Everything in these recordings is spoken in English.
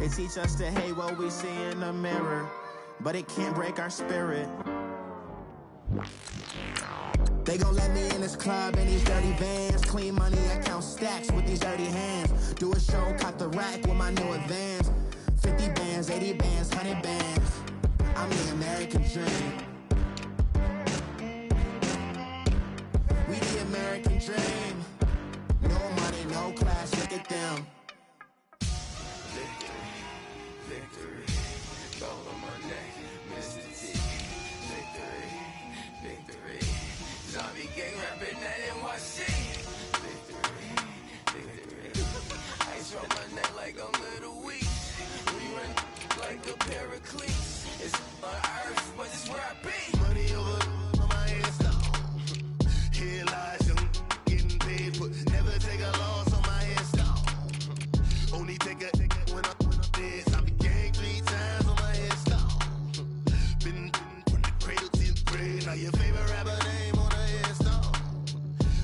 They teach us to hate what we see in the mirror, but it can't break our spirit. They gon' let me in this club in these dirty vans. Clean money, I count stacks with these dirty hands. Do a show, caught the rack with my new advance. 50 bands, 80 bands, 100 bands. I'm the American dream. We the American dream. No money, no class, look at them. Victory, victory, gold on my neck, Mr. T. Victory, victory, zombie gang rapping that NYC. Victory, victory, ice on my neck like I'm Little Weak. We run like a Pericles. It's on earth, but it's where I be. Money over on my hands down. Here lies young, getting paid, but never take a loss on my hands down. Only take a when I'm dead. I be gang 3 times on my head down. Been from the cradle to the grave. Now your favorite rapper name on a headstone.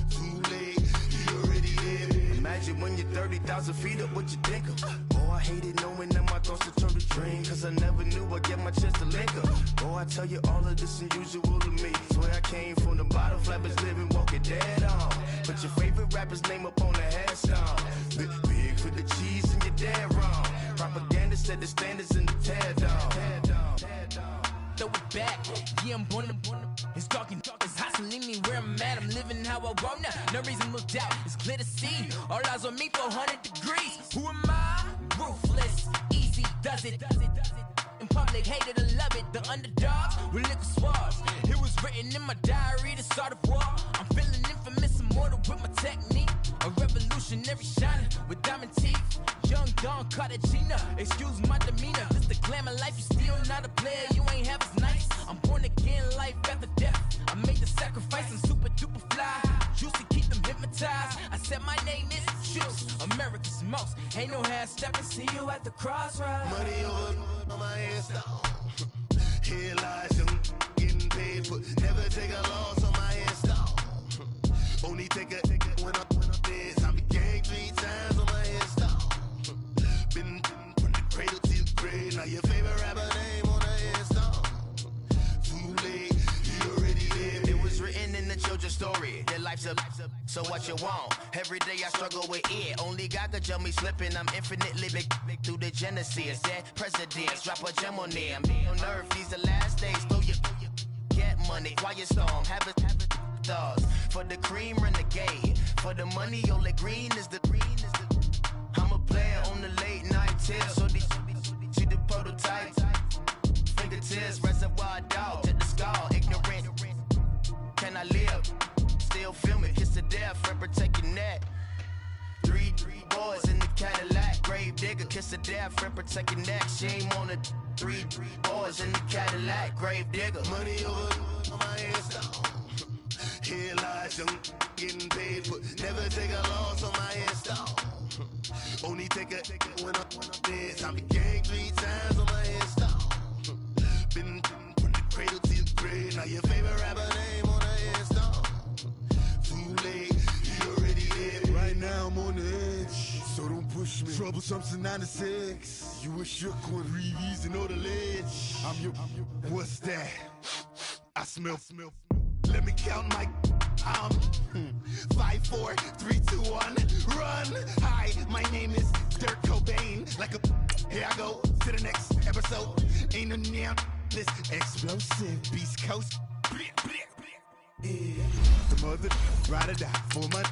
Too late, you already there. Imagine when you're 30,000 feet up, what you think of? Oh, I hated knowing that my thoughts would turn to dream, cause I never knew I'd get my chance to link up. Oh, I tell you all of this unusual to me. Swear I came from the bottom, flappers living, walking dead on. Put your favorite rapper's name up on the headstone. Big for the cheese and you're dead wrong. Propaganda set the standards in the tear down. Throw it back, yeah, I'm born to. It's dark and dark, it's hot, so leave me where I'm at. I'm living how I want now. No reason to look out, it's clear to see. All eyes on me, 400 degrees. Who am I? Ruthless, easy, does it. In public, hated or love it. The underdogs with liquor swabs. It was written in my diary to start a war. I'm feeling infamous, immortal with my technique. A revolutionary shining with diamond teeth. Young Don Cartagena, excuse my demeanor. This the glamour life, you still not a player. You ain't half as nice. I'm born again, life after death. I made the sacrifice, I'm super duper fly. Used to keep them hypnotized. I said my name is Juice, America's most. Ain't no half stepping, see you at the crossroads. Money over on my hands down. Here lies young, getting paid, but never take a loss on my hands down. Only take a when I'm dead. I be gang 3 times on my hands down. Been from the cradle to the grave. Now your favorite rapper name on the headstone. Too late, you already there. It was written in the children's story. Their life's a so what you want? Every day I struggle with it. Only God could jump me slipping. I'm infinitely big through the genesis. Dead presidents, drop a gem on them. On earth, these the last days. Throw your get money, quiet storm. Have it thoughts. For the cream, renegade. For the money, only green is the green is the. I'm a player on the late night tip. So the prototype. Fingertips, reservoir dog. To the skull, ignorant. Can I live? Still film it, kiss to death, friend, protect your neck. 3 boys in the Cadillac, grave digger, kiss to death, friend, protect your neck. Shame on the 3 boys in the Cadillac, grave digger. Money over on my hands down. Here lies young, getting paid, but never take a loss on my hands down. Only take a when I'm dead. I be gang 3 times on my hands down. Been from the cradle to the grave. Now your favorite rapper name on the hands down. Too late, you already there. Right now I'm on the edge, so don't push me. Troublesome to 96. You a shook one, breathe easy, know the ledge. I'm your, what's that? I smell. Let me count my. 5, 4, 3, 2, 1, run. Hi, my name is Dirk Cobain. Like a, here I go to the next episode. Ain't no damn this explosive Beast Coast. Yeah. The mother ride or die for my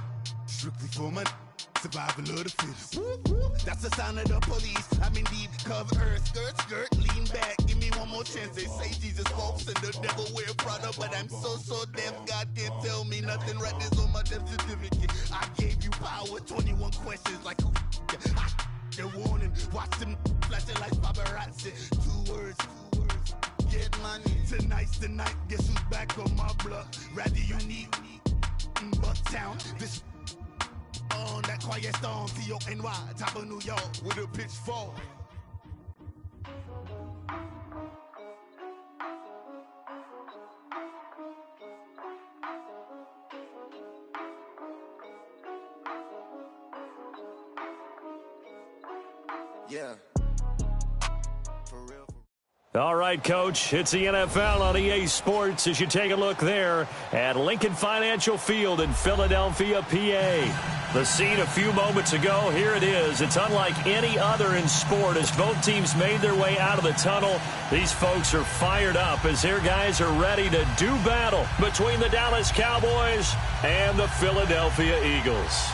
strictly for my survival of the fittest. That's the sound of the police. I'm in deep cover earth, skirt, lean back. Give me one more chance. They say Jesus walks and the devil wear Prada, but I'm so deaf. God can't tell me nothing. Right this on my death certificate. I gave you power. 21 questions like who? They're warning. Watch them flashing like paparazzi. 2 words. Get money. Tonight's the night. Guess who's back on my block? Rather unique. Bucktown. This. On that quiet storm, T-O-N-Y, top of New York, with a pitchfork. Yeah. All right, Coach, it's the NFL on EA Sports as you take a look there at Lincoln Financial Field in Philadelphia, PA. The scene a few moments ago, here it is. It's unlike any other in sport as both teams made their way out of the tunnel. These folks are fired up as their guys are ready to do battle between the Dallas Cowboys and the Philadelphia Eagles.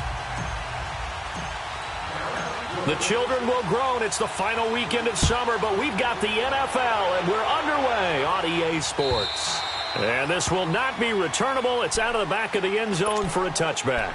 The children will groan. It's the final weekend of summer, but we've got the NFL, and we're underway on EA Sports. And this will not be returnable. It's out of the back of the end zone for a touchback.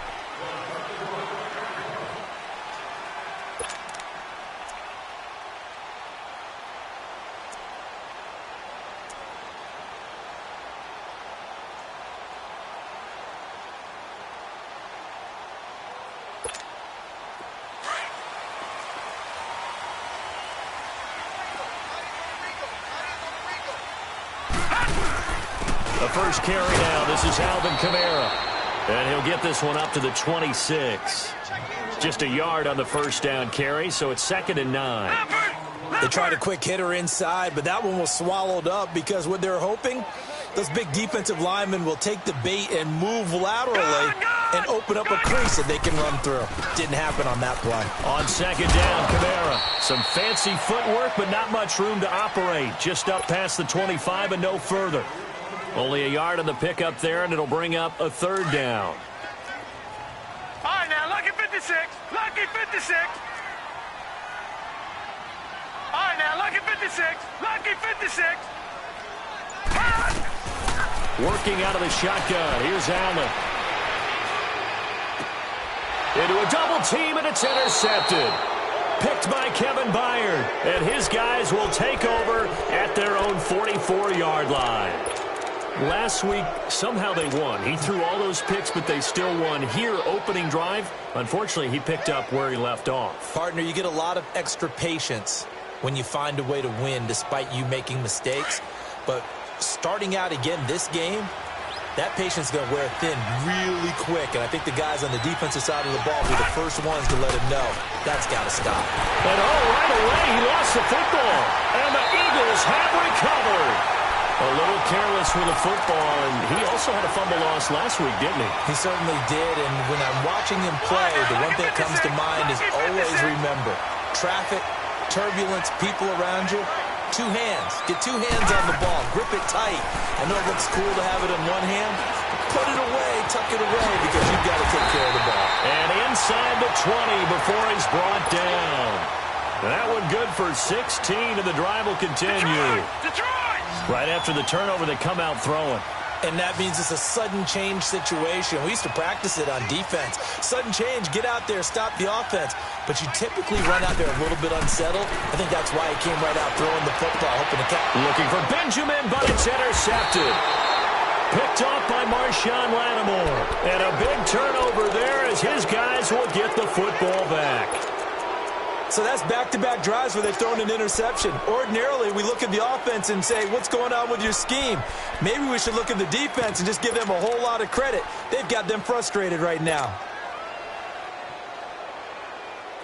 First carry now. This is Alvin Kamara. And he'll get this one up to the 26. Just a yard on the first down carry, so it's 2nd and 9. They tried a quick hitter inside, but that one was swallowed up because what they're hoping, those big defensive linemen will take the bait and move laterally and open up a crease that they can run through. Didn't happen on that play. On 2nd down, Kamara. Some fancy footwork, but not much room to operate. Just up past the 25 and no further. Only a yard on the pickup there, and it'll bring up a 3rd down. All right, now, lucky 56. Lucky 56. All right, now, lucky 56. Lucky 56. Working out of the shotgun. Here's Allen. Into a double team, and it's intercepted. Picked by Kevin Byard, and his guys will take over at their own 44-yard line. Last week, somehow they won. He threw all those picks, but they still won. Here, opening drive, unfortunately, he picked up where he left off. Partner, you get a lot of extra patience when you find a way to win despite you making mistakes. But starting out again this game, that patience is going to wear thin really quick. And I think the guys on the defensive side of the ball will be the first ones to let him know that's got to stop. And right away, he lost the football. And the Eagles have recovered. A little careless with the football, and he also had a fumble loss last week, didn't he? He certainly did, and when I'm watching him play, the one thing that comes to mind is always remember, traffic, turbulence, people around you, 2 hands. Get 2 hands on the ball. Grip it tight. I know it looks cool to have it in one hand. Put it away, tuck it away, because you've got to take care of the ball. And inside the 20 before he's brought down. That one good for 16, and the drive will continue. Detroit! Right after the turnover, they come out throwing. And that means it's a sudden change situation. We used to practice it on defense. Sudden change, get out there, stop the offense. But you typically run out there a little bit unsettled. I think that's why he came right out throwing the football, hoping to catch. Looking for Benjamin, but it's intercepted. Picked off by Marshawn Lattimore. And a big turnover there as his guys will get the football back. So that's back-to-back drives where they've thrown an interception. Ordinarily, we look at the offense and say, what's going on with your scheme? Maybe we should look at the defense and just give them a whole lot of credit. They've got them frustrated right now.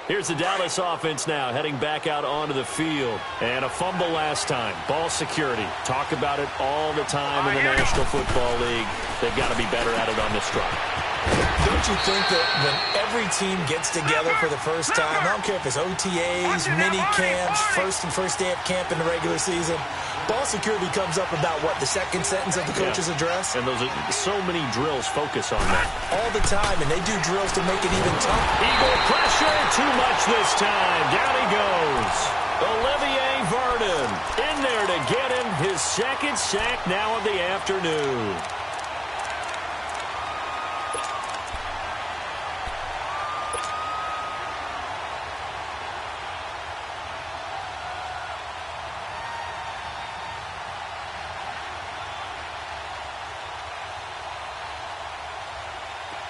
Here's the Dallas offense now heading back out onto the field. And a fumble last time. Ball security. Talk about it all the time in the National Football League. They've got to be better at it on this drive. Don't you think that when every team gets together for the first time, I don't care if it's OTAs, mini camps, first day of camp in the regular season, ball security comes up about what, the second sentence of the coach's address? And those are so many drills focus on that. All the time, and they do drills to make it even tougher. Eagle pressure, too much this time. Down he goes. Olivier Vernon in there to get him his 2nd sack now of the afternoon.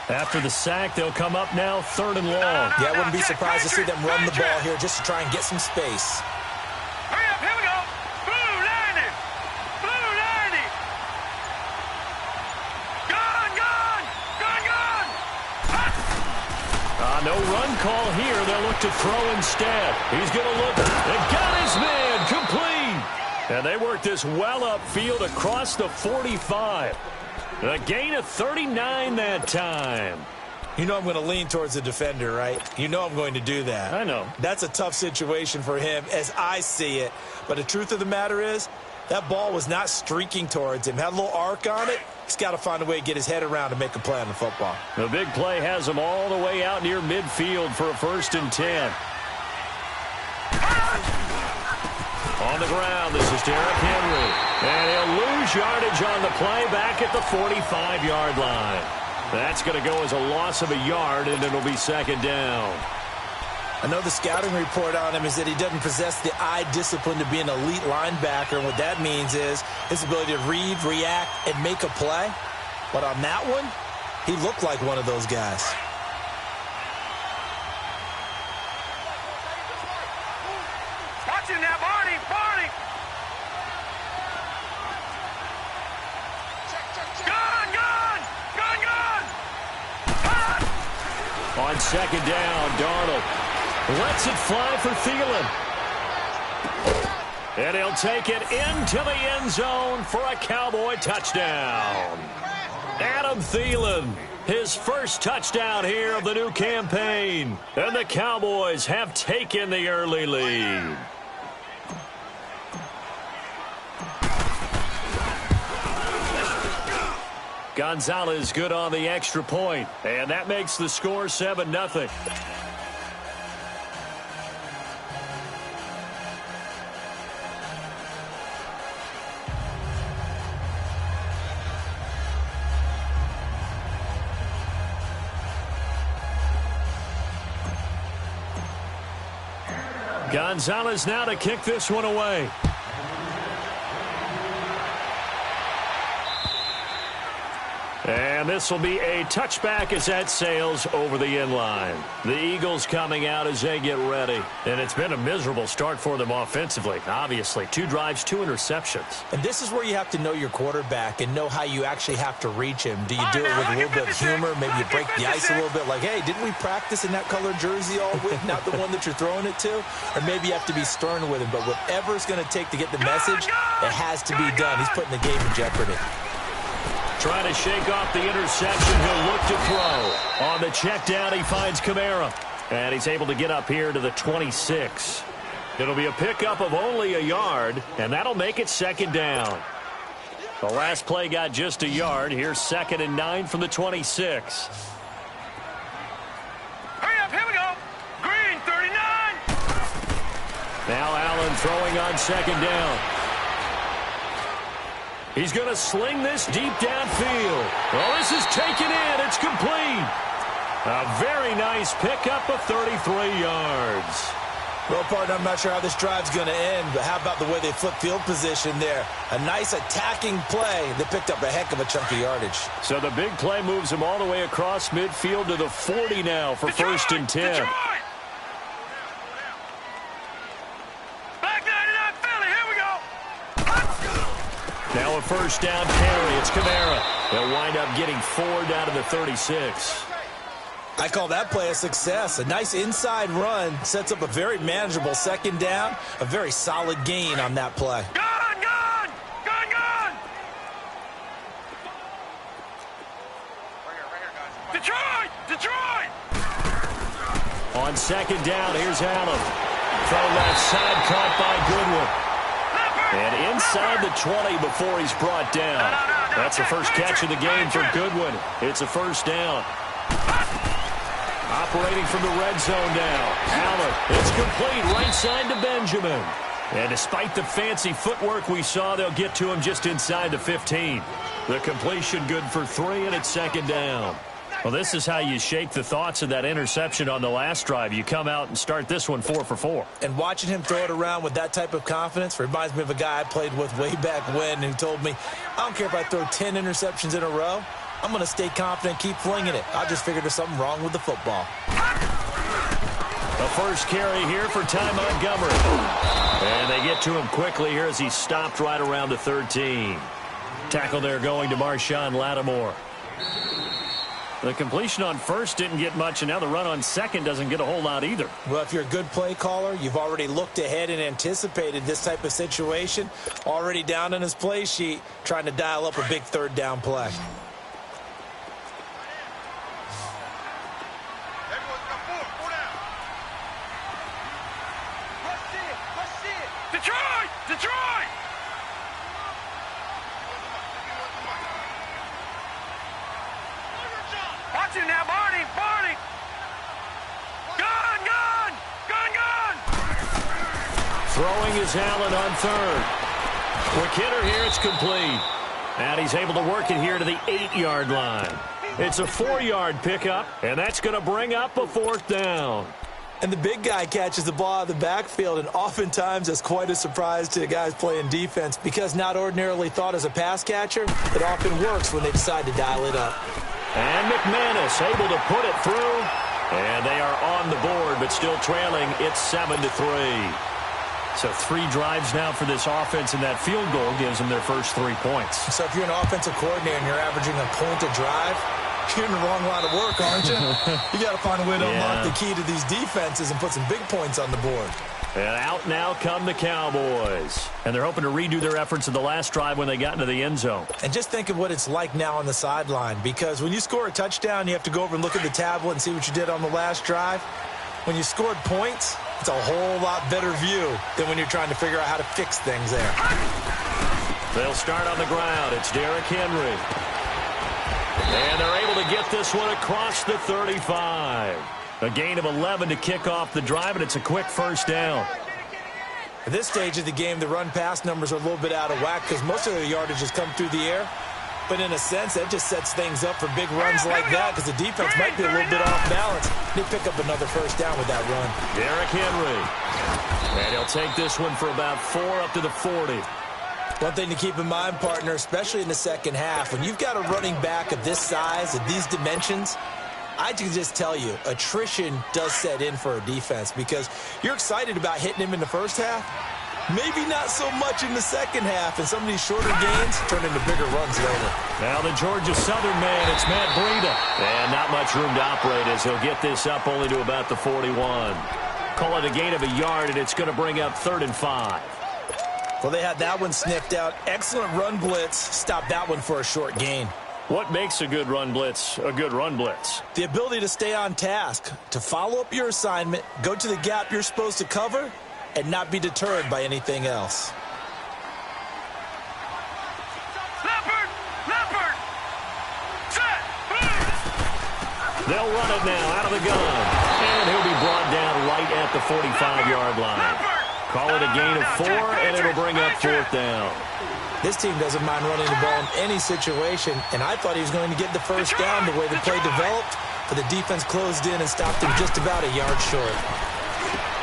After the sack, they'll come up now 3rd and long. Yeah, I wouldn't be surprised to see them run the ball here just to try and get some space. Hurry up, here we go. Blue 90. Blue 90. Gone, gone. Gone, gone. No run call here. They'll look to throw instead. He's going to look and got his man complete. And they work this well upfield across the 45. A gain of 39 that time. You know I'm going to lean towards the defender, right? You know I'm going to do that. I know. That's a tough situation for him as I see it. But the truth of the matter is, that ball was not streaking towards him. Had a little arc on it. He's got to find a way to get his head around and make a play on the football. The big play has him all the way out near midfield for a 1st and 10. On the ground, this is Derrick Henry. And he'll lose yardage on the play back at the 45-yard line. That's going to go as a loss of a yard, and it'll be 2nd down. I know the scouting report on him is that he doesn't possess the eye discipline to be an elite linebacker. And what that means is his ability to read, react, and make a play. But on that one, he looked like one of those guys. Watch him now, Barney, Barney. Gun, gun, gun, gun. On 2nd down, Darnold lets it fly for Thielen. And he'll take it into the end zone for a Cowboy touchdown. Adam Thielen, his first touchdown here of the new campaign. And the Cowboys have taken the early lead. Gonzalez good on the extra point, and that makes the score 7-0. Gonzalez now to kick this one away. And this will be a touchback as that sails over the end line. The Eagles coming out as they get ready. And it's been a miserable start for them offensively, obviously. 2 drives, 2 interceptions. And this is where you have to know your quarterback and know how you actually have to reach him. Do you do it with a little bit of humor? Maybe you break the ice a little bit like, hey, didn't we practice in that colored jersey all week, not the one that you're throwing it to? Or maybe you have to be stern with him. But whatever it's going to take to get the message, it has to be done. He's putting the game in jeopardy. Trying to shake off the interception. He'll look to throw. On the check down, he finds Kamara. And he's able to get up here to the 26. It'll be a pickup of only a yard, and that'll make it 2nd down. The last play got just a yard. Here's 2nd and 9 from the 26. Hurry up, here we go. Green, 39. Now Allen throwing on 2nd down. He's going to sling this deep downfield. Well, this is taken in. It's complete. A very nice pickup of 33 yards. Well, partner, I'm not sure how this drive's going to end, but how about the way they flip field position there? A nice attacking play that picked up a heck of a chunk of yardage. So the big play moves him all the way across midfield to the 40 now for Detroit, 1st and 10. Detroit. Back 99 Philly, here we go. Now a 1st down carry. It's Kamara. They'll wind up getting 4 down to the 36. I call that play a success. A nice inside run sets up a very manageable 2nd down. A very solid gain on that play. Gun, gun, gun, gun. Detroit, Detroit. On 2nd down, here's Allen. From left side, caught by Goodwin. And inside the 20 before he's brought down. That's the first catch of the game for Goodwin. It's a 1st down. Operating from the red zone now. Allen, it's complete right side to Benjamin. And despite the fancy footwork we saw, they'll get to him just inside the 15. The completion good for 3, and it's 2nd down. Well, this is how you shake the thoughts of that interception on the last drive. You come out and start this one 4 for 4. And watching him throw it around with that type of confidence reminds me of a guy I played with way back when who told me, I don't care if I throw 10 interceptions in a row. I'm going to stay confident, keep flinging it. I just figured there's something wrong with the football. The first carry here for Ty Montgomery. And they get to him quickly here as he stopped right around the 13. Tackle there going to Marshawn Lattimore. The completion on first didn't get much, and now the run on second doesn't get a whole lot either. Well, if you're a good play caller, you've already looked ahead and anticipated this type of situation. Already down in his play sheet, trying to dial up a big third down play. Detroit! Detroit! Watch it now, Barney! Barney! Gun! Gun! Gun! Gun! Throwing is Allen on third. Quick hitter here, it's complete. And he's able to work it here to the 8-yard line. It's a 4-yard pickup, and that's going to bring up a fourth down. And the big guy catches the ball out of the backfield, and oftentimes that's quite a surprise to the guys playing defense because not ordinarily thought as a pass catcher, it often works when they decide to dial it up. And McManus able to put it through, and they are on the board, but still trailing. It's 7-3. So 3 drives now for this offense, and that field goal gives them their first 3 points. So if you're an offensive coordinator and you're averaging a point a drive, you're in the wrong line of work, aren't you? You got to find a way to unlock the key to these defenses and put some big points on the board. And out now come the Cowboys. And they're hoping to redo their efforts in the last drive when they got into the end zone. And just think of what it's like now on the sideline, because when you score a touchdown, you have to go over and look at the tablet and see what you did on the last drive. When you scored points, it's a whole lot better view than when you're trying to figure out how to fix things there. They'll start on the ground. It's Derrick Henry. And they're able to get this one across the 35. A gain of 11 to kick off the drive, and it's a quick first down. At this stage of the game, the run-pass numbers are a little bit out of whack because most of their yardage has come through the air. But in a sense, that just sets things up for big runs like that because the defense might be a little bit off balance. They pick up another first down with that run. Derrick Henry. And he'll take this one for about 4 up to the 40. One thing to keep in mind, partner, especially in the second half, when you've got a running back of this size, of these dimensions, I can just tell you, attrition does set in for a defense because you're excited about hitting him in the first half. Maybe not so much in the second half, and some of these shorter gains turn into bigger runs later. Now the Georgia Southern man, it's Matt Breida. And not much room to operate as he'll get this up only to about the 41. Call it a gain of a yard, and it's going to bring up 3rd and 5. Well, they had that one sniffed out. Excellent run blitz. Stop that one for a short gain. What makes a good run blitz a good run blitz? The ability to stay on task, to follow up your assignment, go to the gap you're supposed to cover, and not be deterred by anything else. Leopard! Leopard! Set! They'll run it now out of the gun. And he'll be brought down right at the 45-yard line. Call it a gain of 4, and it'll bring up 4th down. This team doesn't mind running the ball in any situation, and I thought he was going to get the first down the way the play developed, but the defense closed in and stopped him just about a yard short.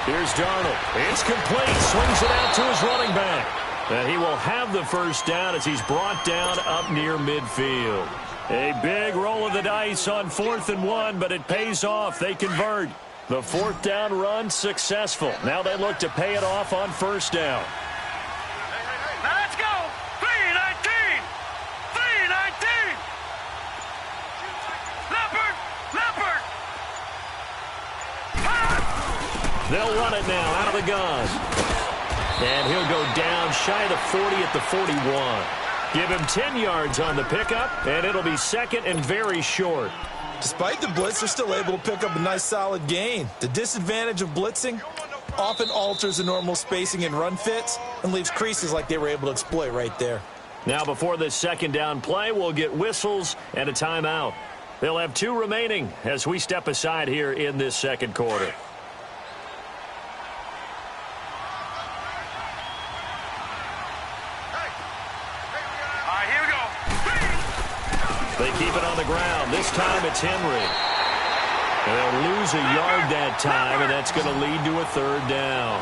Here's Darnold. It's complete. Swings it out to his running back. And he will have the first down as he's brought down up near midfield. A big roll of the dice on 4th and 1, but it pays off. They convert. The 4th down run successful. Now they look to pay it off on 1st down. Now let's go! 3-19! 3-19! Leopard! Leopard! They'll run it now out of the gun. And he'll go down shy of the 40 at the 41. Give him 10 yards on the pickup, and it'll be 2nd and very short. Despite the blitz, they're still able to pick up a nice solid gain. The disadvantage of blitzing often alters the normal spacing and run fits and leaves creases like they were able to exploit right there. Now before this 2nd down play, we'll get whistles and a timeout. They'll have 2 remaining as we step aside here in this 2nd quarter. They keep it on the ground. This time it's Henry. And they'll lose a yard that time, and that's going to lead to a 3rd down.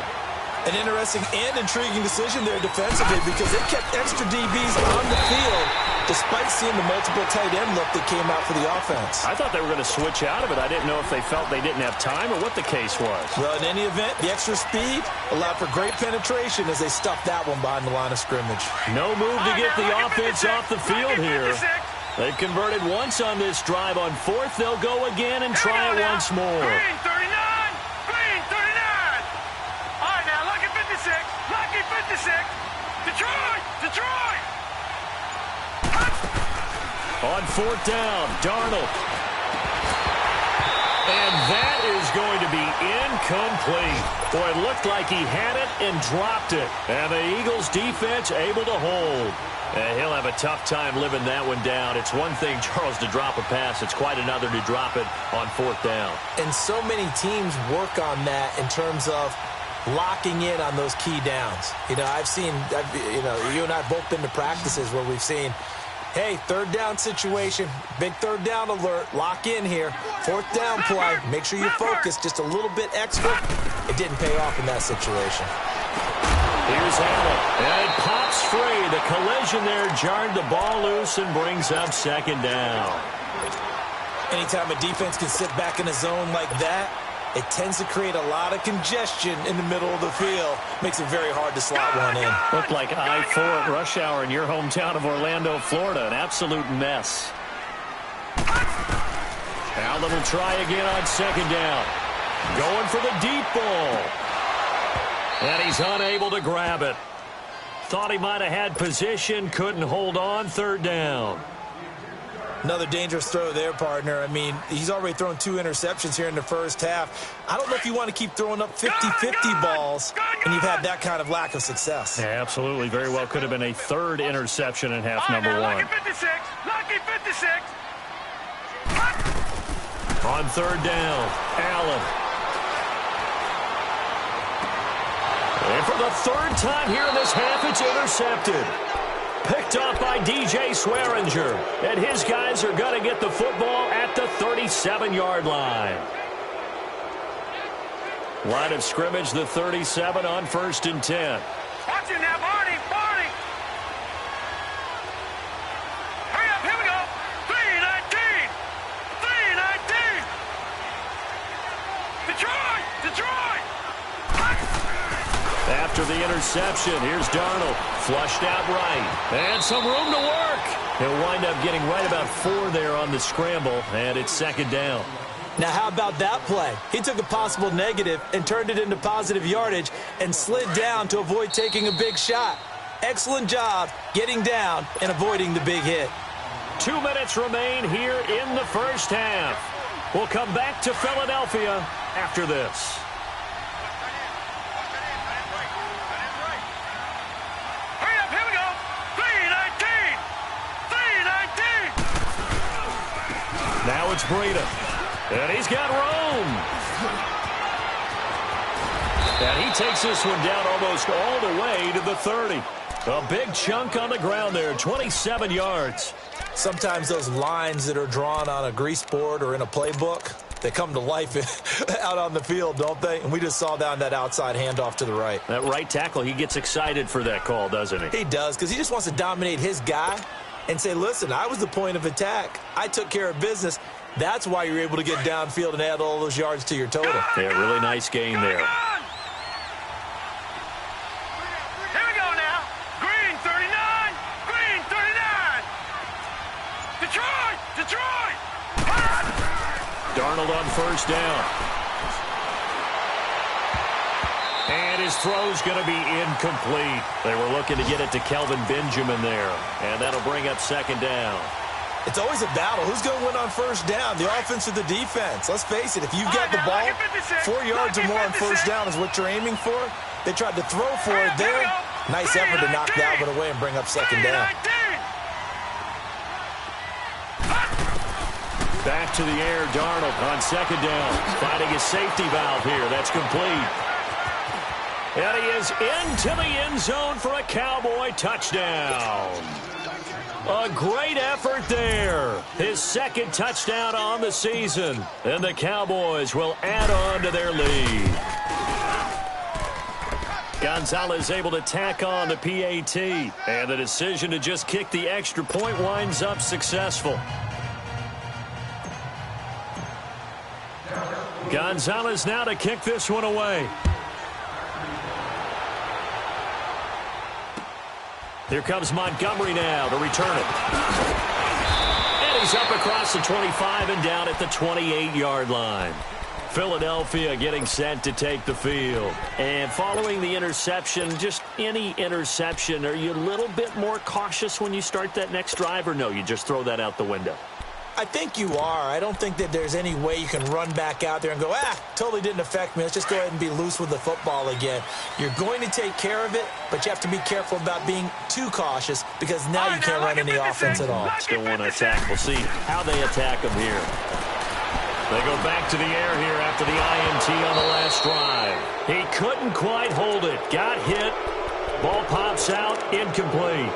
An interesting and intriguing decision there defensively because they kept extra DBs on the field despite seeing the multiple tight end look that came out for the offense. I thought they were going to switch out of it. I didn't know if they felt they didn't have time or what the case was. Well, in any event, the extra speed allowed for great penetration as they stuffed that one behind the line of scrimmage. No move to get the offense off the field here. They've converted once on this drive. On fourth, they'll go again and try it once more. Green 39! Green 39! All right, now, lucky 56. Lucky 56. Detroit! Detroit! On fourth down, Darnold. And that is going to be incomplete. Boy, it looked like he had it and dropped it. And the Eagles defense able to hold. And he'll have a tough time living that one down. It's one thing, Charles, to drop a pass. It's quite another to drop it on fourth down. And so many teams work on that in terms of locking in on those key downs. You know, you and I have both been to practices where we've seen, hey, third down situation, big third down alert, lock in here. Fourth down play, make sure you focus just a little bit extra. It didn't pay off in that situation. Here's Allen, and it pops free. The collision there jarred the ball loose and brings up second down. Anytime a defense can sit back in a zone like that, it tends to create a lot of congestion in the middle of the field. Makes it very hard to slot one in. Looked like I-4 at rush hour in your hometown of Orlando, Florida. An absolute mess. Allen will try again on second down. Going for the deep ball. And he's unable to grab it. Thought he might have had position, couldn't hold on, third down. Another dangerous throw there, partner. I mean, he's already thrown 2 interceptions here in the first half. I don't know if you want to keep throwing up 50-50 balls when you've had that kind of lack of success. Yeah, absolutely. Very well could have been a third interception in half number 1. Lucky 56. Lucky 56. On third down, Allen. And for the third time here in this half, it's intercepted. Picked up by DJ Swearinger. And his guys are going to get the football at the 37-yard line. Line of scrimmage, the 37 on 1st and 10. Watch it now, Barney. Barney. Hurry up, here we go. 3-19. 3-19. Detroit. Detroit. After the interception, here's Darnold. Flushed out right. And some room to work. He'll wind up getting right about 4 there on the scramble, and it's second down. Now, how about that play? He took a possible negative and turned it into positive yardage and slid down to avoid taking a big shot. Excellent job getting down and avoiding the big hit. 2 minutes remain here in the first half. We'll come back to Philadelphia after this. Hurry up, here we go. 3-19. 3-19. Now it's Breida. And he's got room. And he takes this one down almost all the way to the 30. A big chunk on the ground there, 27 yards. Sometimes those lines that are drawn on a grease board or in a playbook, they come to life out on the field, don't they? And we just saw down that outside handoff to the right. That right tackle, he gets excited for that call, doesn't he? He does, because he just wants to dominate his guy and say, listen, I was the point of attack. I took care of business. That's why you're able to get downfield and add all those yards to your total. Yeah, really nice game there. Here we go now. Green 39. Green 39. Detroit. Detroit. Darnold on first down. And his throw's going to be incomplete. They were looking to get it to Kelvin Benjamin there. And that'll bring up second down. It's always a battle. Who's going to win on first down, the offense or the defense? Let's face it, if you've got the ball, 4 yards or more on first down is what you're aiming for. They tried to throw for it there. Nice effort to knock that one away and bring up second down. Back to the air, Darnold on second down. Finding his safety valve here. That's complete. And he is into the end zone for a Cowboy touchdown. A great effort there. His second touchdown on the season. And the Cowboys will add on to their lead. Gonzalez able to tack on the PAT. And the decision to just kick the extra point winds up successful. Gonzalez now to kick this one away. Here comes Montgomery now to return it. He's up across the 25 and down at the 28-yard line. Philadelphia getting set to take the field. And following the interception, just any interception, are you a little bit more cautious when you start that next drive, or no, you just throw that out the window? I think you are. I don't think that there's any way you can run back out there and go, totally didn't affect me. Let's just go ahead and be loose with the football again. You're going to take care of it, but you have to be careful about being too cautious because now you can't run any offense at all. Still want to attack. We'll see how they attack him here. They go back to the air here after the INT on the last drive. He couldn't quite hold it. Got hit. Ball pops out. Incomplete.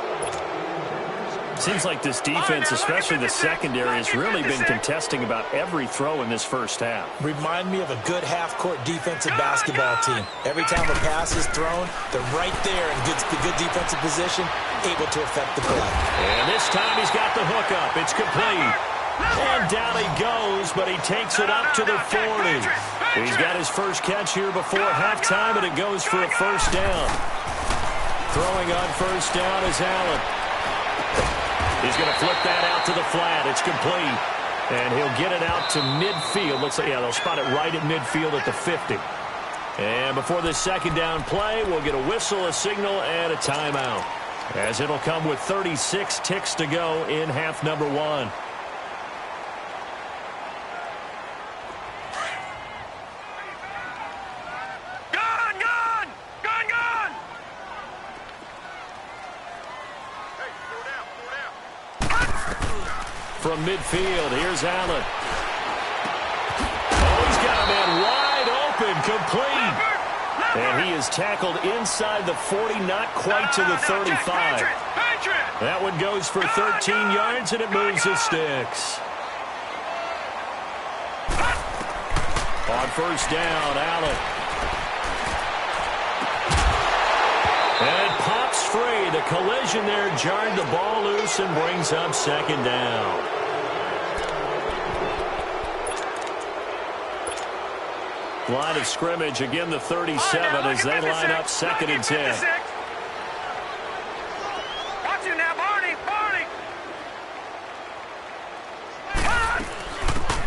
Seems like this defense, especially the secondary, has really been contesting about every throw in this first half. Remind me of a good half-court defensive basketball team. Every time a pass is thrown, they're right there in good defensive position, able to affect the play. And this time he's got the hook up. It's complete. And down he goes, but he takes it up to the 40. He's got his first catch here before halftime, and it goes for a first down. Throwing on first down is Allen. He's going to flip that out to the flat. It's complete. And he'll get it out to midfield. Looks like, they'll spot it right at midfield at the 50. And before this second down play, we'll get a whistle, a signal, and a timeout, as it'll come with 36 ticks to go in half number one. From midfield, here's Allen. Oh, he's got a man wide open, complete. And he is tackled inside the 40, not quite to the 35. That one goes for 13 yards, and it moves the sticks. On first down, Allen. And it pops free. The collision there jarred the ball loose and brings up second down. Line of scrimmage, again the 37 as they line up second and 10. Watch it now, Barney.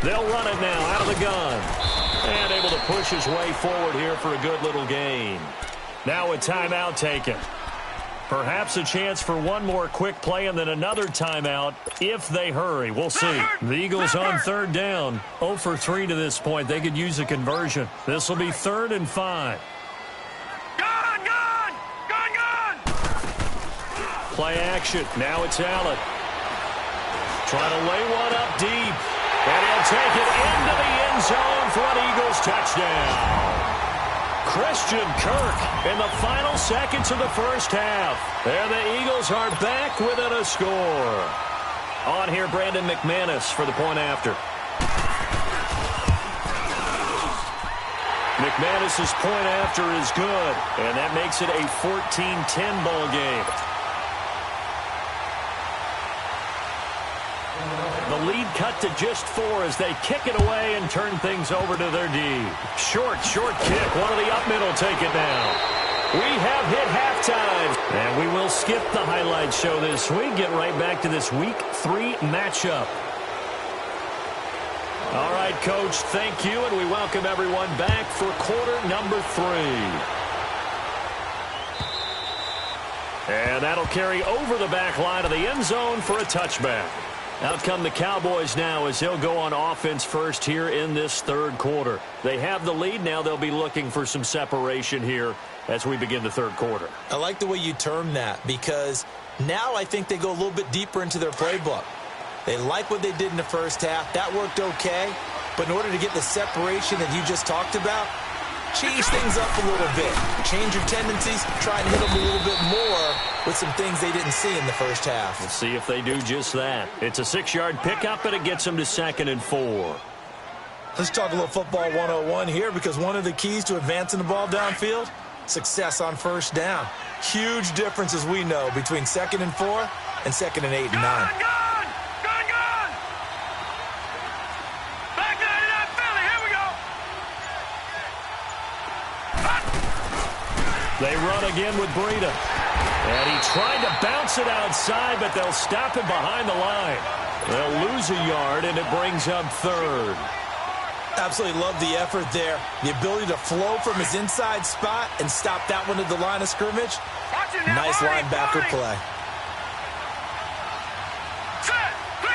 They'll run it now out of the gun. And able to push his way forward here for a good little gain. Now a timeout taken. Perhaps a chance for one more quick play and then another timeout if they hurry. We'll see. The Eagles on third down. 0 for 3 to this point. They could use a conversion. This will be 3rd and 5. Gun! Play action. Now it's Allen. Trying to lay one up deep. And he'll take it into the end zone for an Eagles touchdown. Christian Kirk in the final seconds of the first half. And the Eagles are back within a score. On here, Brandon McManus for the point after. McManus's point after is good, and that makes it a 14-10 ball game. The lead cut to just 4 as they kick it away and turn things over to their D. Short kick. One of the up middle take it down. We have hit halftime, and we will skip the highlight show this week. Get right back to this Week 3 matchup. All right, Coach, thank you, and we welcome everyone back for quarter number 3. And that'll carry over the back line of the end zone for a touchback. Out come the Cowboys now as they'll go on offense first here in this third quarter. They have the lead. Now they'll be looking for some separation here as we begin the third quarter. I like the way you term that because now I think they go a little bit deeper into their playbook. They like what they did in the first half. That worked okay. But in order to get the separation that you just talked about, change things up a little bit. Change your tendencies. Try and hit them a little bit more with some things they didn't see in the first half. We'll see if they do just that. It's a 6-yard pickup, and it gets them to 2nd and 4. Let's talk a little football 101 here because one of the keys to advancing the ball downfield, success on first down. Huge difference, as we know, between 2nd and 4 and 2nd and 8 and 9. Gun! Back 99, Philly, here we go! They run again with Breida. And he tried to bounce it outside, but they'll stop him behind the line. They'll lose a yard, and it brings up third. Absolutely love the effort there. The ability to flow from his inside spot and stop that one at the line of scrimmage. Nice linebacker play. Set. 3-19.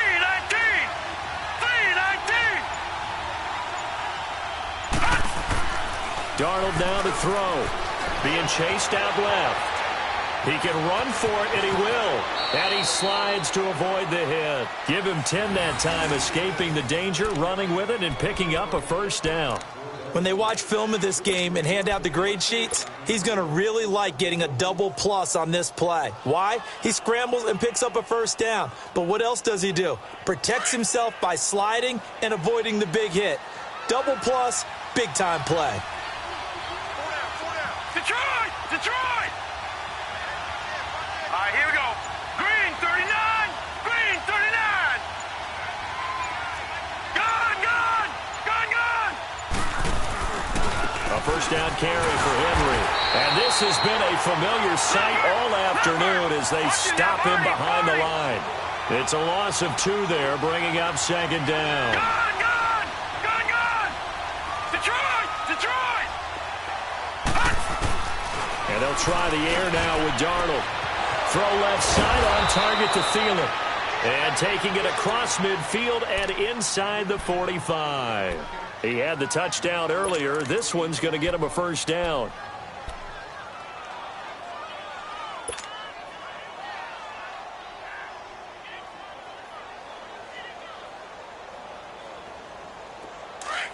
3-19. Darnold now to throw. Being chased out left. He can run for it, and he will. And he slides to avoid the hit. Give him 10 that time, escaping the danger, running with it, and picking up a first down. When they watch film of this game and hand out the grade sheets, he's going to really like getting a double plus on this play. Why? He scrambles and picks up a first down. But what else does he do? Protects himself by sliding and avoiding the big hit. Double plus, big-time play. Detroit! Detroit! All right, here we go. Green 39. Green 39. Gone, gone. Gone, gone. A first down carry for Henry. And this has been a familiar sight all afternoon as they stop him behind the line. It's a loss of 2 there, bringing up second down. Gone, gone. Gone, gone. Detroit! Detroit! And they'll try the air now with Darnold. Throw left side on target to Thielen. And taking it across midfield and inside the 45. He had the touchdown earlier. This one's going to get him a first down.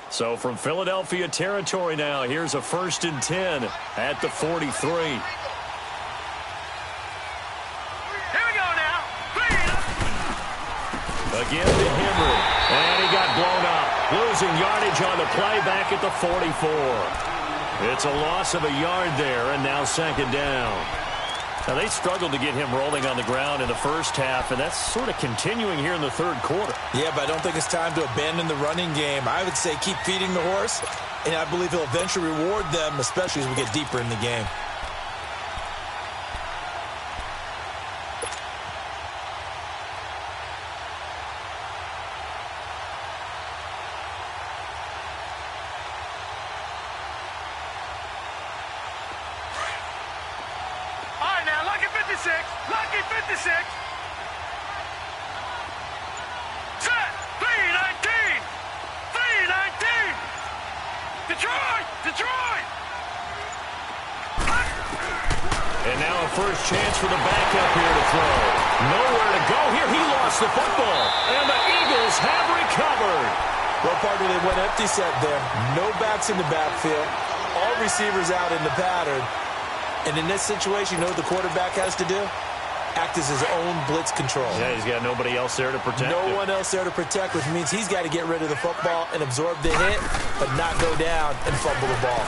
So from Philadelphia territory now, here's a 1st and 10 at the 43. Again to Henry, and he got blown up. Losing yardage on the play back at the 44. It's a loss of a yard there, and now second down. Now, they struggled to get him rolling on the ground in the first half, and that's sort of continuing here in the third quarter. Yeah, but I don't think it's time to abandon the running game. I would say keep feeding the horse, and I believe he'll eventually reward them, especially as we get deeper in the game. Lucky 56. Set. 3-19. 3-19. Detroit. Detroit. And now a first chance for the backup here to throw. Nowhere to go here. He lost the football. And the Eagles have recovered. Well, partner, they went empty set there. No backs in the backfield. All receivers out in the pattern. And in this situation, you know what the quarterback has to do? Act as his own blitz control. Yeah, he's got nobody else there to protect him. No one else there to protect, which means he's got to get rid of the football and absorb the hit, but not go down and fumble the ball.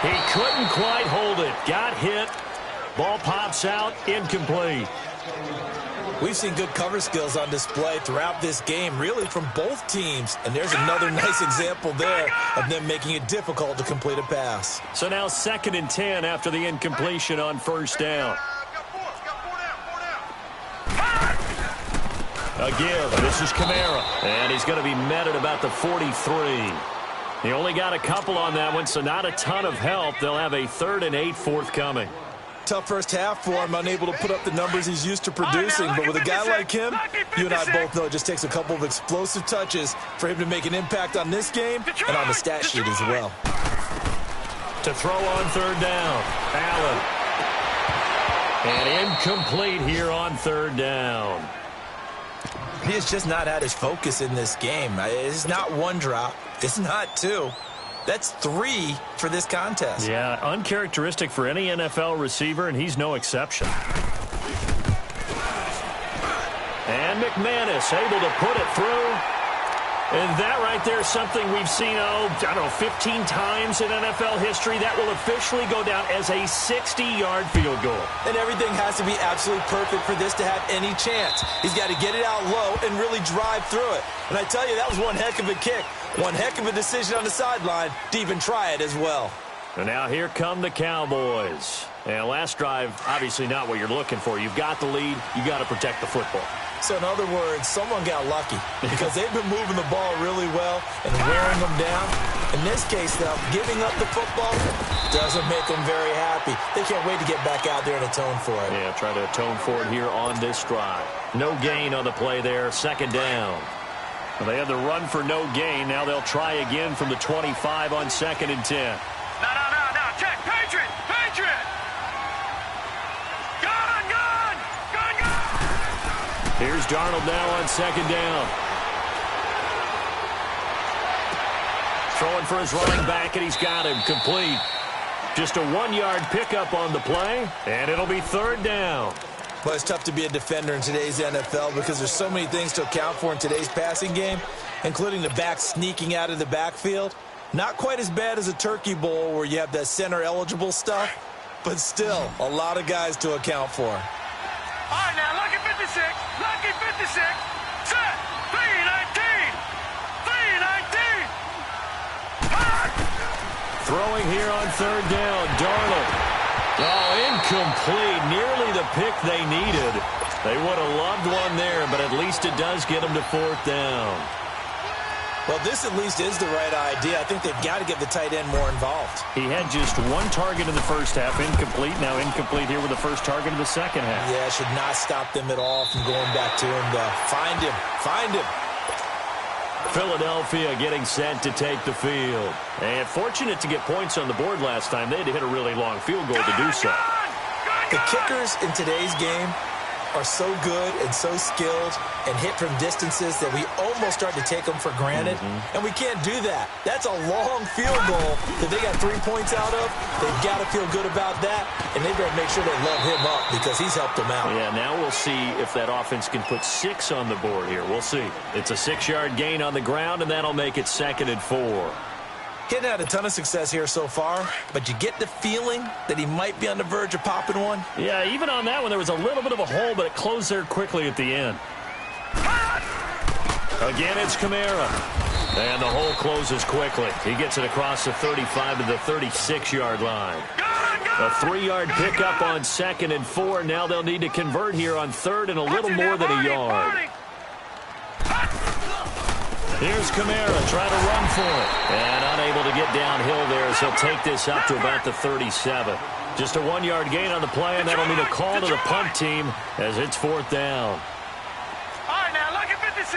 He couldn't quite hold it. Got hit. Ball pops out. Incomplete. We've seen good cover skills on display throughout this game, really from both teams. And there's another nice example there of them making it difficult to complete a pass. So now 2nd and 10 after the incompletion on first down. Again, this is Kamara. And he's going to be met at about the 43. He only got a couple on that one, so not a ton of help. They'll have a 3rd and 8 forthcoming. Tough first half for him, unable to put up the numbers he's used to producing. But with a guy like him, you and I both know it just takes a couple of explosive touches for him to make an impact on this game and on the stat sheet as well. To throw on 3rd down, Allen. And incomplete here on 3rd down. He has just not had his focus in this game. It's not one drop. It's not two. That's 3 for this contest. Yeah, uncharacteristic for any NFL receiver, and he's no exception. And McManus able to put it through. And that right there is something we've seen, 15 times in NFL history. That will officially go down as a 60-yard field goal. And everything has to be absolutely perfect for this to have any chance. He's got to get it out low and really drive through it. And I tell you, that was one heck of a kick. One heck of a decision on the sideline to even try it as well. And now here come the Cowboys. And last drive, obviously not what you're looking for. You've got the lead. You got to protect the football. So in other words, someone got lucky because they've been moving the ball really well and wearing them down. In this case, though, giving up the football doesn't make them very happy. They can't wait to get back out there and atone for it. Yeah, try to atone for it here on this drive. No gain on the play there, second down. Well, they had the run for no gain. Now they'll try again from the 25 on 2nd and 10. No. Check. Patriot. Gun. Here's Darnold now on 2nd down. Throwing for his running back, and he's got him complete. Just a 1-yard pickup on the play, and it'll be 3rd down. But it's tough to be a defender in today's NFL because there's so many things to account for in today's passing game, including the back sneaking out of the backfield. Not quite as bad as a turkey bowl where you have that center-eligible stuff, but still a lot of guys to account for. All right, now, lucky 56. Set. 3-19. Throwing here on 3rd down, Darnold. Oh, incomplete. Nearly the pick they needed. They would have loved one there, but at least it does get them to 4th down. Well, this at least is the right idea. I think they've got to get the tight end more involved. He had just 1 target in the first half, incomplete. Now incomplete here with the first target of the second half. Yeah, should not stop them at all from going back to him. Find him. Philadelphia getting set to take the field. And fortunate to get points on the board last time. They had to hit a really long field goal to do so. The kickers in today's game are so good and so skilled and hit from distances that we almost start to take them for granted. And we can't do that. That's a long field goal that they got 3 points out of. They've got to feel good about that, and they better make sure they love him up because he's helped them out. Yeah, now we'll see if that offense can put 6 on the board here. We'll see. It's a 6-yard gain on the ground, and that'll make it 2nd and 4. Hitting had a ton of success here so far, but you get the feeling that he might be on the verge of popping one. Yeah, even on that one, there was a little bit of a hole, but it closed there quickly at the end. Again, it's Kamara. And the hole closes quickly. He gets it across the 35 to the 36-yard line. A 3-yard pickup on 2nd and 4. Now they'll need to convert here on 3rd and a little more than a yard. Here's Kamara trying to run for it. And unable to get downhill there, so he'll take this up to about the 37. Just a 1-yard gain on the play, and that'll mean a call to the punt team as it's 4th down. All right, now, lucky 56.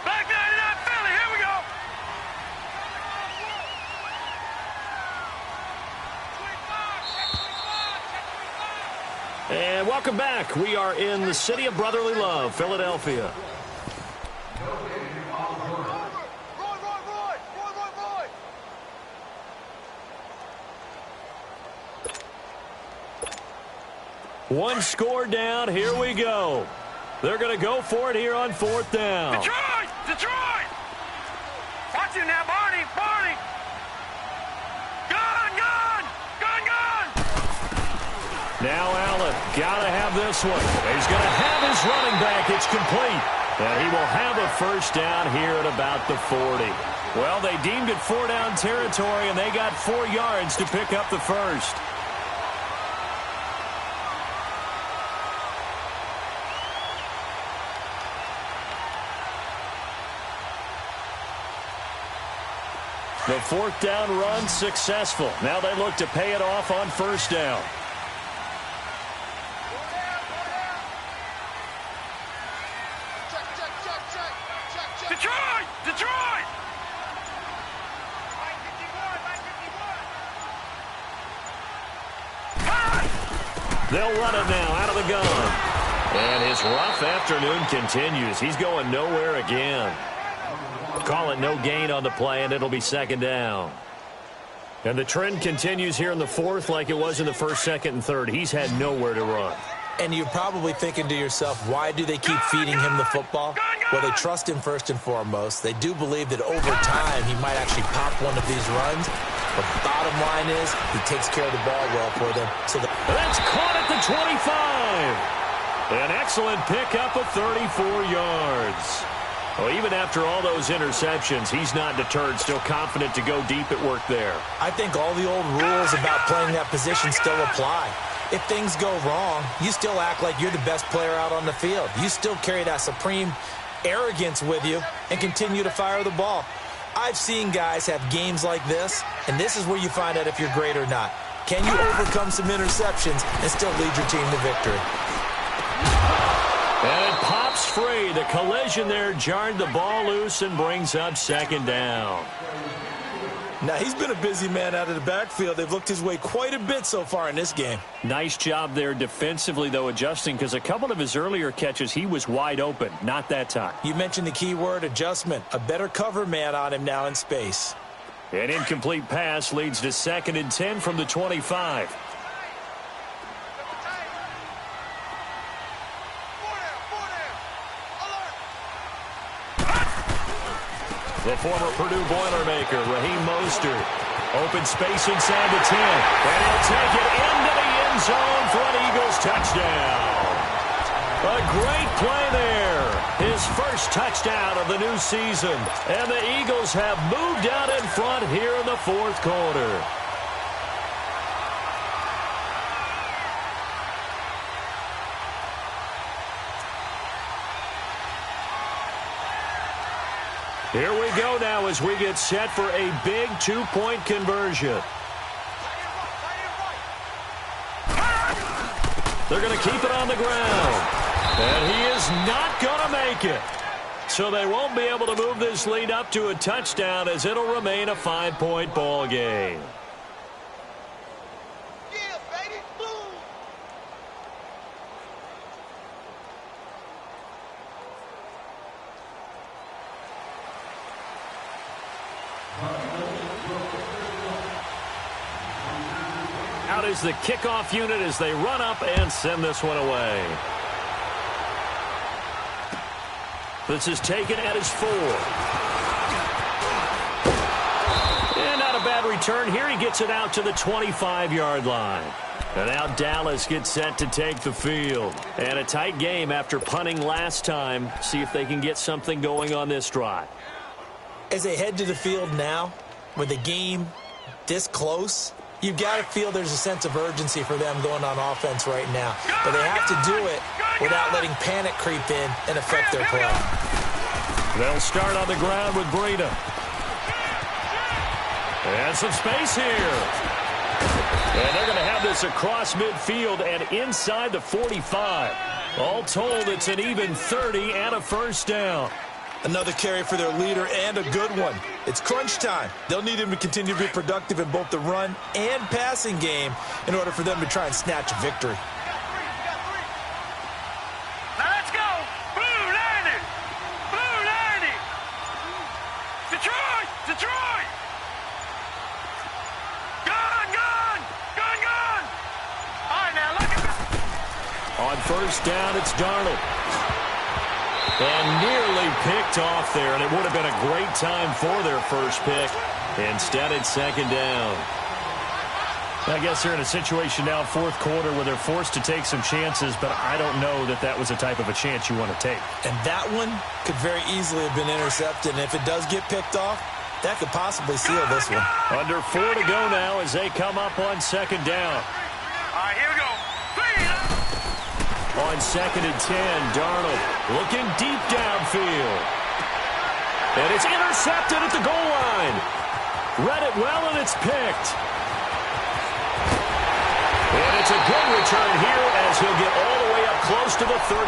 Back 99, Philly, here we go. And welcome back. We are in the city of brotherly love, Philadelphia. One score down. Here we go. They're going to go for it here on 4th down. Detroit! Watch him now, Barney! Gun! Now Allen, gotta have this one. He's gonna have his running back. It's complete. And he will have a 1st down here at about the 40. Well, they deemed it 4-down territory, and they got 4 yards to pick up the 1st. The 4th down run successful. Now they look to pay it off on 1st down. Detroit! They'll run it now out of the gun. And his rough afternoon continues. He's going nowhere again. Call it no gain on the play, and it'll be 2nd down. And the trend continues here in the 4th like it was in the 1st, 2nd, and 3rd. He's had nowhere to run. And you're probably thinking to yourself, why do they keep feeding him the football? Well, they trust him first and foremost. They do believe that over time he might actually pop one of these runs. But the bottom line is he takes care of the ball well for them. So that's caught at the 25. An excellent pickup of 34 yards. Well, even after all those interceptions, he's not deterred, still confident to go deep at work there. I think all the old rules about playing that position still apply. If things go wrong, you still act like you're the best player out on the field. You still carry that supreme arrogance with you and continue to fire the ball. I've seen guys have games like this, and this is where you find out if you're great or not. Can you overcome some interceptions and still lead your team to victory? And it pops free. The collision there jarred the ball loose and brings up second down. Now, he's been a busy man out of the backfield. They've looked his way quite a bit so far in this game. Nice job there defensively, though, adjusting, because a couple of his earlier catches, he was wide open. Not that time. You mentioned the key word, adjustment. A better cover man on him now in space. An incomplete pass leads to 2nd and 10 from the 25. The former Purdue Boilermaker, Raheem Mostert. Open space inside the 10. And he'll take it into the end zone for an Eagles touchdown. A great play there. His first touchdown of the new season. And the Eagles have moved out in front here in the 4th quarter. Here we go now as we get set for a big 2-point conversion. They're going to keep it on the ground. And he is not going to make it. So they won't be able to move this lead up to a touchdown as it'll remain a 5-point ball game. Out is the kickoff unit as they run up and send this one away. This is taken at his 4. And not a bad return here. He gets it out to the 25-yard line. And now Dallas gets set to take the field. And a tight game after punting last time. See if they can get something going on this drive. As they head to the field now, with the game this close, you've got to feel there's a sense of urgency for them going on offense right now. But they have to do it without letting panic creep in and affect their play. They'll start on the ground with Breida. And some space here. And they're going to have this across midfield and inside the 45. All told, it's an even 30 and a first down. Another carry for their leader and a good one. It's crunch time. They'll need him to continue to be productive in both the run and passing game in order for them to try and snatch a victory. Now let's go. Blue 90. Blue 90. Detroit. Detroit. Gun, gun. Gun, gun. All right, now look at this. On first down, it's Darnold. And nearly picked off there, and it would have been a great time for their first pick. Instead, it's second down. I guess they're in a situation now, 4th quarter, where they're forced to take some chances, but I don't know that that was the type of a chance you want to take. And that one could very easily have been intercepted, and if it does get picked off, that could possibly seal this one. Under 4 to go now as they come up on second down. All right, here we go. On second and 10, Darnold looking deep downfield. And it's intercepted at the goal line. Read it well, and it's picked. And it's a good return here as he'll get all the way up close to the 35.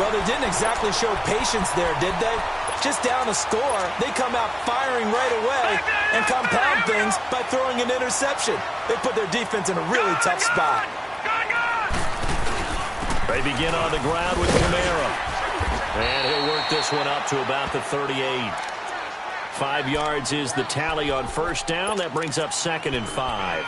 Well, they didn't exactly show patience there, did they? Just down a score, they come out firing right away and compound things by throwing an interception. They put their defense in a really tough spot. They begin on the ground with Kamara. And he'll work this one up to about the 38. 5 yards is the tally on first down. That brings up 2nd and 5.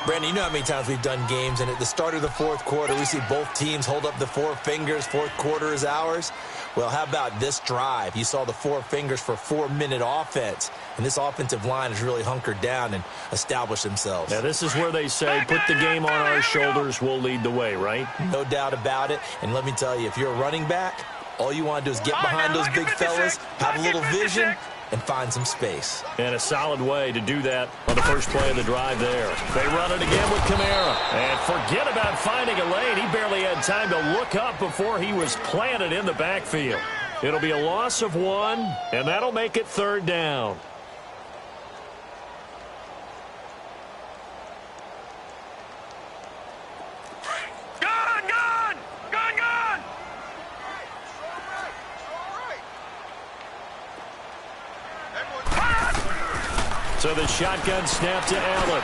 Brandon, you know how many times we've done games, and at the start of the 4th quarter, we see both teams hold up the 4 fingers. 4th quarter is ours. Well, how about this drive? You saw the 4 fingers for 4-minute offense, and this offensive line has really hunkered down and established themselves. Now, this is where they say, put the game on our shoulders, we'll lead the way, right? No doubt about it. And let me tell you, if you're a running back, All you want to do is get behind those big fellas, have a little vision, and find some space. And a solid way to do that on the first play of the drive there. They run it again with Kamara. And forget about finding a lane. He barely had time to look up before he was planted in the backfield. It'll be a loss of 1, and that'll make it 3rd down. So the shotgun snap to Allen.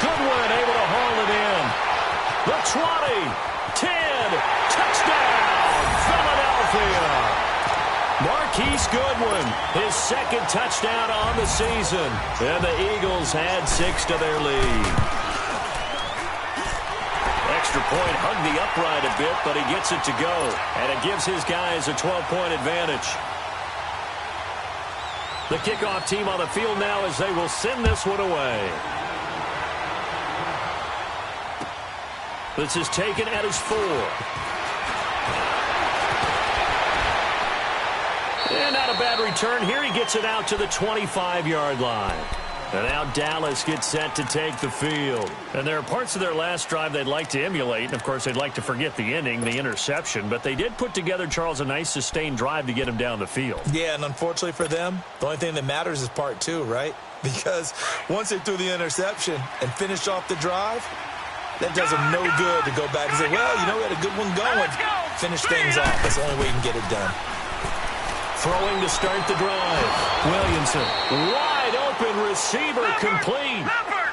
Goodwin able to haul it in. The 20, 10, touchdown, Philadelphia. Marquise Goodwin, his 2nd touchdown on the season. And the Eagles add 6 to their lead. Extra point hung the upright a bit, but he gets it to go. And it gives his guys a 12-point advantage. The kickoff team on the field now as they will send this one away. This is taken at his 4. And not a bad return here. He gets it out to the 25-yard line. And now Dallas gets set to take the field. And there are parts of their last drive they'd like to emulate. And, of course, they'd like to forget the ending, the interception. But they did put together, Charles, a nice sustained drive to get him down the field. Yeah, and unfortunately for them, the only thing that matters is part 2, right? Because once they threw the interception and finished off the drive, that does them no good to go back and say, well, you know, we had a good one going. Finish things off. That's the only way you can get it done. Throwing to start the drive. Williamson, wide open receiver, complete.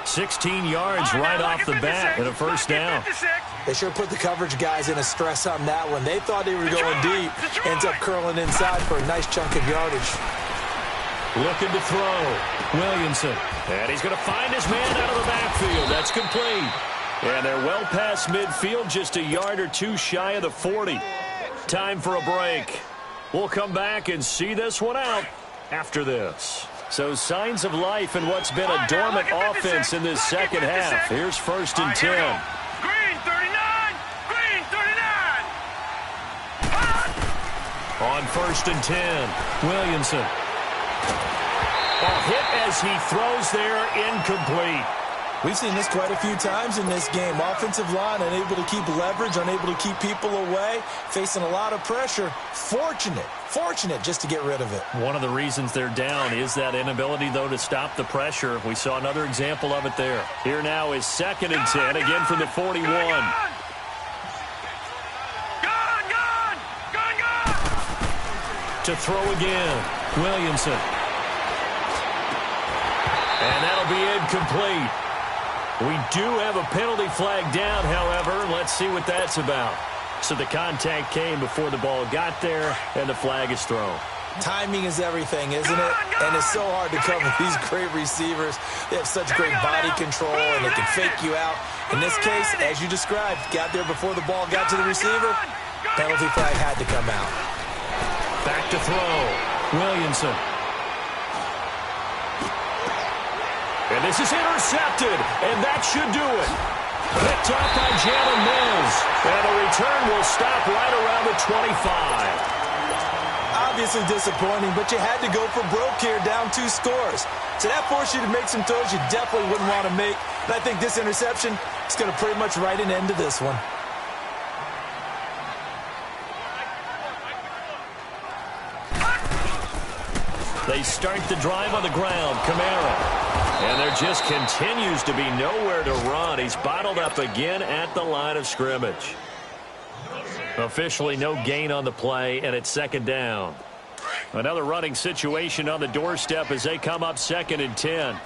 16 yards right off the bat and a 1st down. They sure put the coverage guys in a stress on that one. They thought they were going deep. Ends up curling inside for a nice chunk of yardage. Looking to throw. Williamson. And he's going to find his man out of the backfield. That's complete. And they're well past midfield, just a yard or 2 shy of the 40. Time for a break. We'll come back and see this one out after this. So signs of life in what's been a dormant offense in this second half. Here's 1st and 10. Green 39. Green 39. On 1st and 10, Williamson. A hit as he throws there, incomplete. We've seen this quite a few times in this game. Offensive line unable to keep leverage, unable to keep people away, facing a lot of pressure. Fortunate just to get rid of it. One of the reasons they're down is that inability, though, to stop the pressure. We saw another example of it there. Here now is 2nd and 10, again from the 41. To throw again, Williamson. And that'll be incomplete. We do have a penalty flag down, however. Let's see what that's about. So the contact came before the ball got there, and the flag is thrown. Timing is everything, isn't it? And it's so hard to cover these great receivers. They have such great body control, and they can fake you out. In this case, as you described, got there before the ball got to the receiver. Penalty flag had to come out. Back to throw. Williamson. And this is intercepted, and that should do it. Picked up by Jalen Mills. And the return will stop right around the 25. Obviously disappointing, but you had to go for broke here, down 2 scores. So that forced you to make some throws you definitely wouldn't want to make. And I think this interception is going to pretty much write an end to this one. They start the drive on the ground. Kamara. And there just continues to be nowhere to run. He's bottled up again at the line of scrimmage. Officially no gain on the play, and it's 2nd down. Another running situation on the doorstep as they come up 2nd and 10.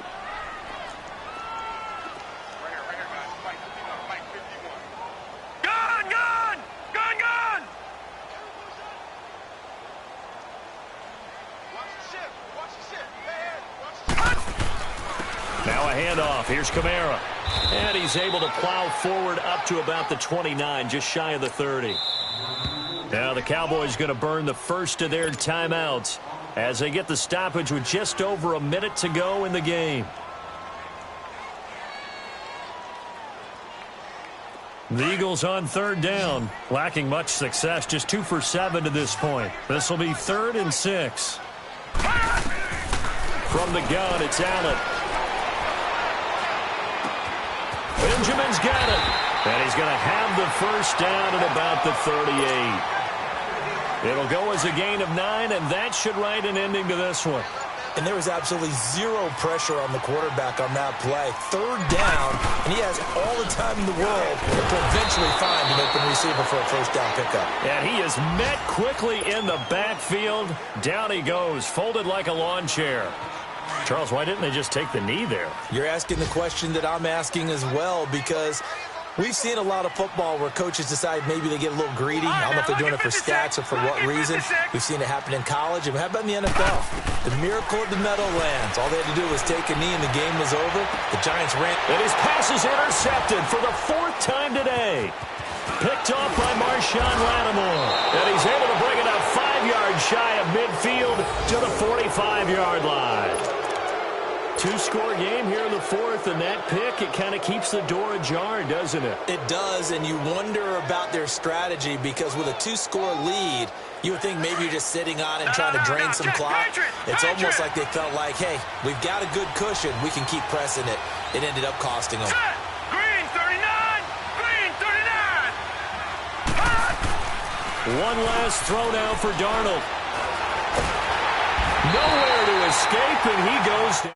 Now a handoff. Here's Kamara. And he's able to plow forward up to about the 29, just shy of the 30. Now the Cowboys going to burn the first of their timeouts as they get the stoppage with just over a minute to go in the game. The Eagles on third down, lacking much success, just 2 for 7 to this point. This will be 3rd and 6. From the gun, it's Allen. Benjamin's got it. And he's going to have the first down at about the 38. It'll go as a gain of 9, and that should write an ending to this one. And there was absolutely zero pressure on the quarterback on that play. 3rd down, and he has all the time in the world to eventually find an open receiver for a first down pickup. And he is met quickly in the backfield. Down he goes, folded like a lawn chair. Charles, why didn't they just take the knee there? You're asking the question that I'm asking as well, because we've seen a lot of football where coaches decide maybe they get a little greedy. I don't know if they're doing it for stats or for what reason. We've seen it happen in college. And how about in the NFL? The miracle of the Meadowlands. All they had to do was take a knee and the game was over. The Giants ran. And his pass is intercepted for the 4th time today. Picked off by Marshawn Lattimore. And he's able to bring it up 5 yards shy of midfield to the 45-yard line. 2-score game here in the 4th, and that pick, it kind of keeps the door ajar, doesn't it? It does, and you wonder about their strategy, because with a 2-score lead, you would think maybe you're just sitting on it and trying to drain some clock. It's almost like they felt like, hey, we've got a good cushion. We can keep pressing it. It ended up costing them. Green 39! Green 39! One last throw now for Darnold. Nowhere to escape, and he goes down.